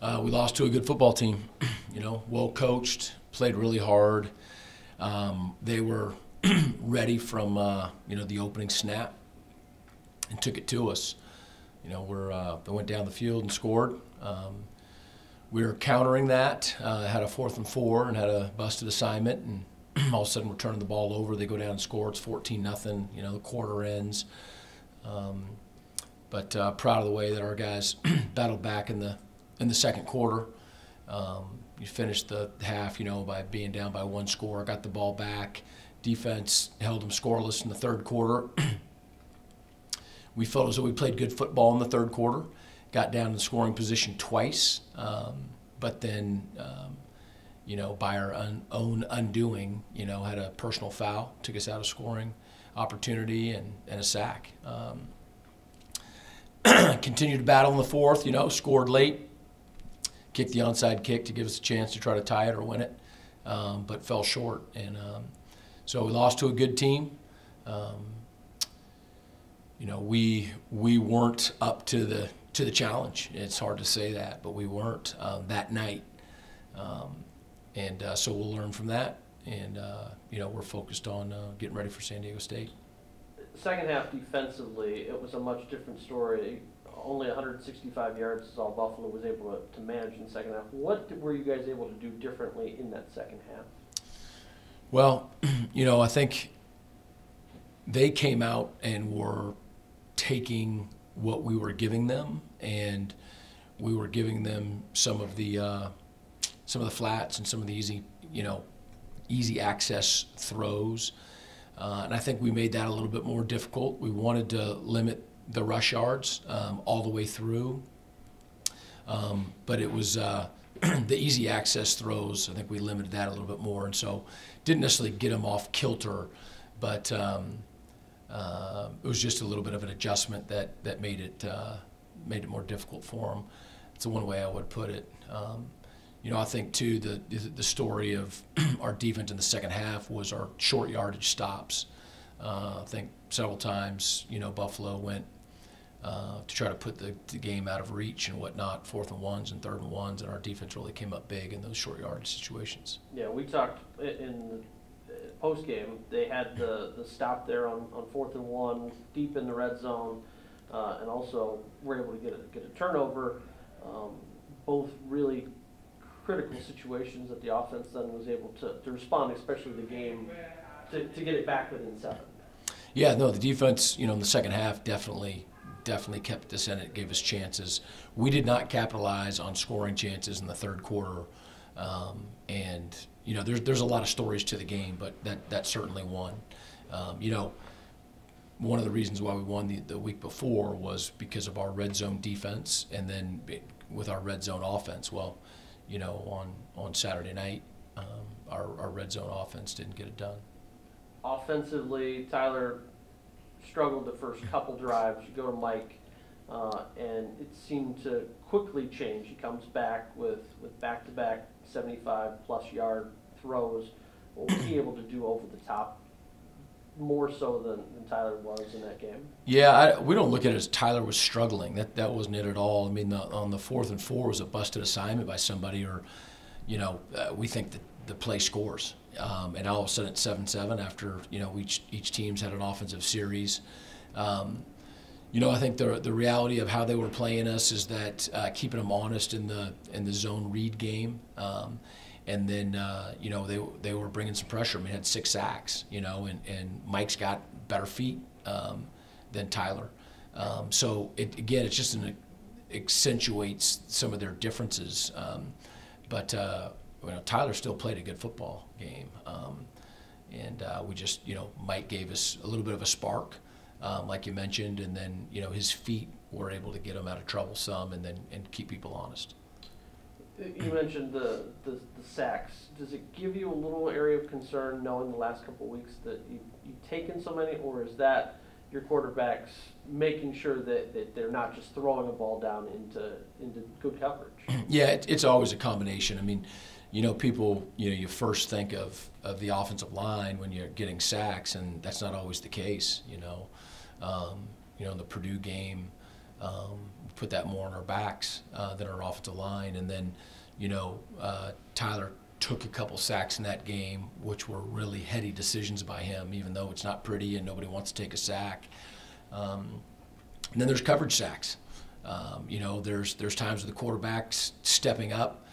We lost to a good football team, well coached, played really hard. They were ready from the opening snap and took it to us. They went down the field and scored. We were countering that, had a 4th and 4 and had a busted assignment, and all of a sudden we're turning the ball over. They go down and score. It's 14-0. The quarter ends. But proud of the way that our guys battled back in the second quarter. You finished the half, by being down by 1 score, got the ball back. Defense held them scoreless in the third quarter. We felt as though we played good football in the third quarter, got down in scoring position twice, but then, by our own undoing, had a personal foul, took us out of scoring opportunity and a sack. Continued to battle in the fourth, scored late, kicked the onside kick to give us a chance to try to tie it or win it, but fell short. And so we lost to a good team. We weren't up to the challenge. It's hard to say that, but we weren't that night. So we'll learn from that, and we're focused on getting ready for San Diego State. Second half defensively, it was a much different story. Only 165 yards is all Buffalo was able to manage in the second half. What were you guys able to do differently in that second half? Well, I think they came out and were taking what we were giving them, and we were giving them some of the flats and some of the easy access throws. And I think we made that a little bit more difficult. We wanted to limit the rush yards all the way through. But it was the easy access throws, I think we limited that a little bit more. And so didn't necessarily get them off kilter, but it was just a little bit of an adjustment that made it more difficult for them. It's the one way I would put it. I think, too, the story of our defense in the second half was our short yardage stops. I think several times, Buffalo went to try to put the game out of reach and whatnot, 4th and 1s and 3rd and 1s, and our defense really came up big in those short yardage situations. Yeah, we talked in the post-game. They had the stop there on 4th and 1, deep in the red zone, and also were able to get a turnover. Both really critical situations that the offense then was able to respond, especially the game, to get it back within 7. Yeah, no, the defense, in the second half definitely kept us in it, gave us chances. We did not capitalize on scoring chances in the third quarter. There's a lot of stories to the game, but that's certainly one. One of the reasons why we won the week before was because of our red zone defense, and then with our red zone offense. Well, on Saturday night, our red zone offense didn't get it done. Offensively, Tyler struggled the first couple drives. You go to Mike, and it seemed to quickly change. He comes back with back-to-back 75-plus yard throws. What was he able to do over the top, more so than Tyler was in that game? Yeah, we don't look at it as Tyler was struggling. That wasn't it at all. I mean, on the 4th and 4 was a busted assignment by somebody, or we think that the play scores. And all of a sudden it's 7-7 after each team's had an offensive series. I think the reality of how they were playing us is that keeping them honest in the zone read game, and then they were bringing some pressure. I mean, had 6 sacks, and Mike's got better feet than Tyler. So it just accentuates some of their differences. But Tyler still played a good football game, and we just, Mike gave us a little bit of a spark, like you mentioned, and then his feet were able to get him out of trouble some, and keep people honest. You mentioned the sacks. Does it give you a little area of concern knowing the last couple of weeks that you've taken so many, or is that your quarterbacks making sure that they're not just throwing a ball down into good coverage? Yeah, it's always a combination. I mean, people, you first think of the offensive line when you're getting sacks, and that's not always the case. In the Purdue game, Put that more on our backs than our offensive line. And then, Tyler took a couple sacks in that game, which were really heady decisions by him, even though it's not pretty and nobody wants to take a sack. And then there's coverage sacks. There's times where the quarterback's stepping up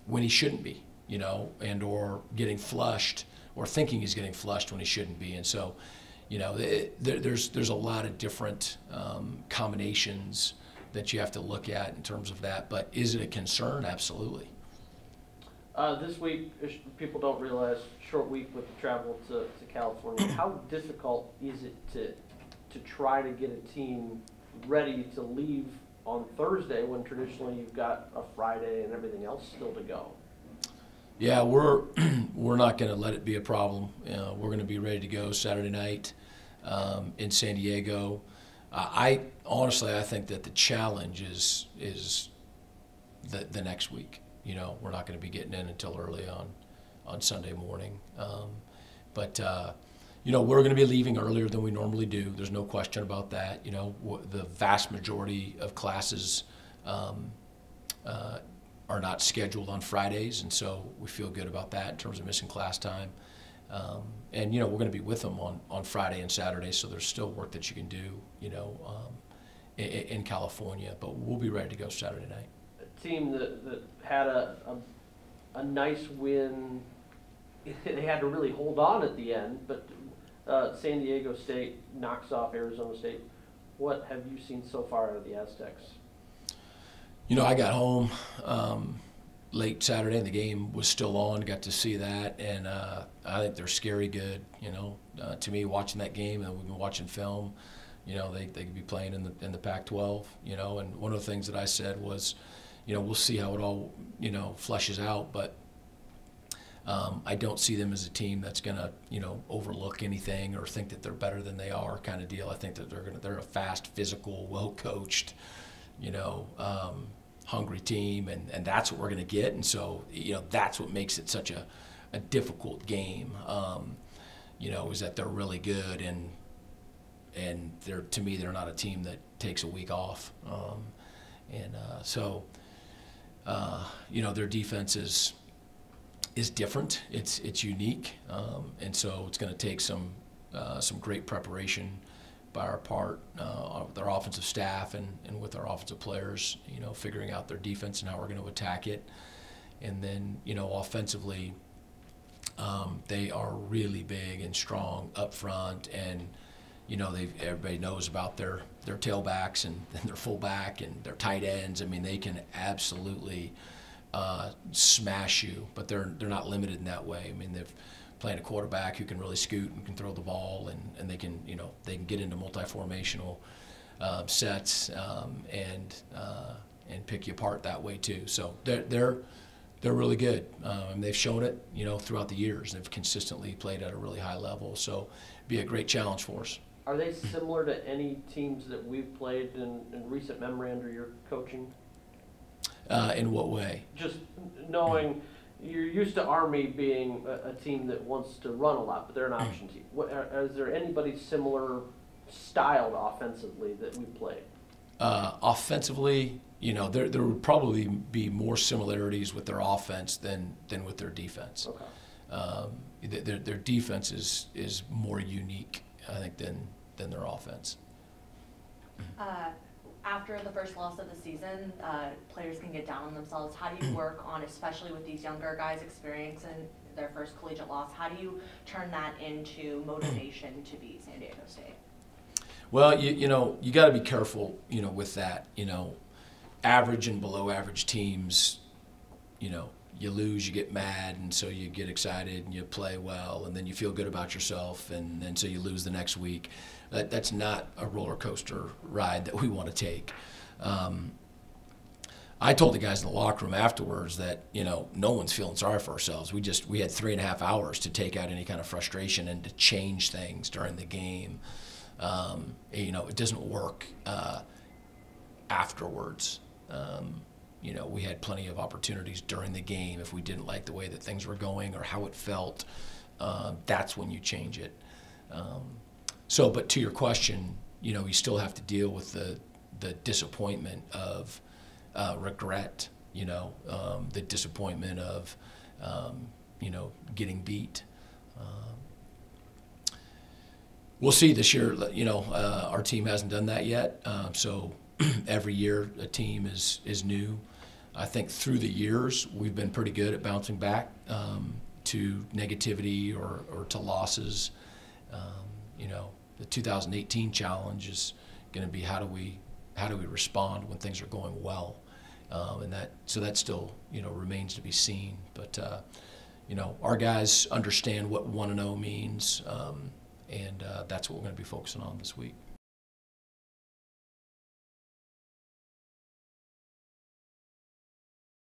when he shouldn't be, and or getting flushed or thinking he's getting flushed when he shouldn't be. And so, there's a lot of different combinations that you have to look at in terms of that. But is it a concern? Absolutely. This week, people don't realize, short week with the travel to California. How difficult is it to try to get a team ready to leave on Thursday when traditionally you've got a Friday and everything else still to go? Yeah, we're not going to let it be a problem. We're going to be ready to go Saturday night in San Diego. I think that the challenge is the next week. We're not going to be getting in until early on Sunday morning. But we're going to be leaving earlier than we normally do. There's no question about that. The vast majority of classes are not scheduled on Fridays, and so we feel good about that in terms of missing class time. And we're going to be with them on Friday and Saturday, so there's still work that you can do, in California. But we'll be ready to go Saturday night. A team that had a nice win. They had to really hold on at the end, but San Diego State knocks off Arizona State. What have you seen so far out of the Aztecs? I got home late Saturday and the game was still on, got to see that, and I think they're scary good. To me, watching that game, and we've been watching film, they could be playing in the Pac-12, and one of the things that I said was, we'll see how it all, fleshes out, but I don't see them as a team that's going to, overlook anything or think that they're better than they are kind of deal. I think that they're a fast, physical, well-coached, hungry team, and that's what we're going to get. And so, that's what makes it such a difficult game, is that they're really good, and to me, they're not a team that takes a week off. So, their defense is different. It's unique, and so it's going to take some great preparation by our part, with our offensive staff and with our offensive players, figuring out their defense and how we're going to attack it. And then, offensively, they are really big and strong up front, and everybody knows about their tailbacks and their fullback and their tight ends. I mean, they can absolutely smash you, but they're not limited in that way. I mean, they've playing a quarterback who can really scoot and can throw the ball, and they can get into multi-formational sets and pick you apart that way too. So they're really good. They've shown it, throughout the years. They've consistently played at a really high level. So it'd be a great challenge for us. Are they similar to any teams that we've played in recent memory under your coaching? In what way? Just knowing you're used to Army being a team that wants to run a lot, but they're an option team. Is there anybody similar styled offensively that we played? Offensively, there would probably be more similarities with their offense than with their defense. Okay. Their defense is more unique, I think, than their offense. After the first loss of the season, players can get down on themselves. How do you work on, especially with these younger guys experiencing their first collegiate loss, how do you turn that into motivation to beat San Diego State? Well, you got to be careful, with that. Average and below average teams, you lose, you get mad, and so you get excited and you play well, and then you feel good about yourself, and so you lose the next week. That's not a roller coaster ride that we want to take. I told the guys in the locker room afterwards that no one's feeling sorry for ourselves. We had 3.5 hours to take out any kind of frustration and to change things during the game. It doesn't work afterwards. We had plenty of opportunities during the game. If we didn't like the way that things were going or how it felt, that's when you change it. But to your question, you still have to deal with the disappointment of regret, the disappointment of, getting beat. We'll see this year. Our team hasn't done that yet. So every year a team is new. I think through the years we've been pretty good at bouncing back to negativity or to losses. The 2018 challenge is going to be how do we respond when things are going well, and that still remains to be seen. But our guys understand what 1-0 means. And that's what we're going to be focusing on this week.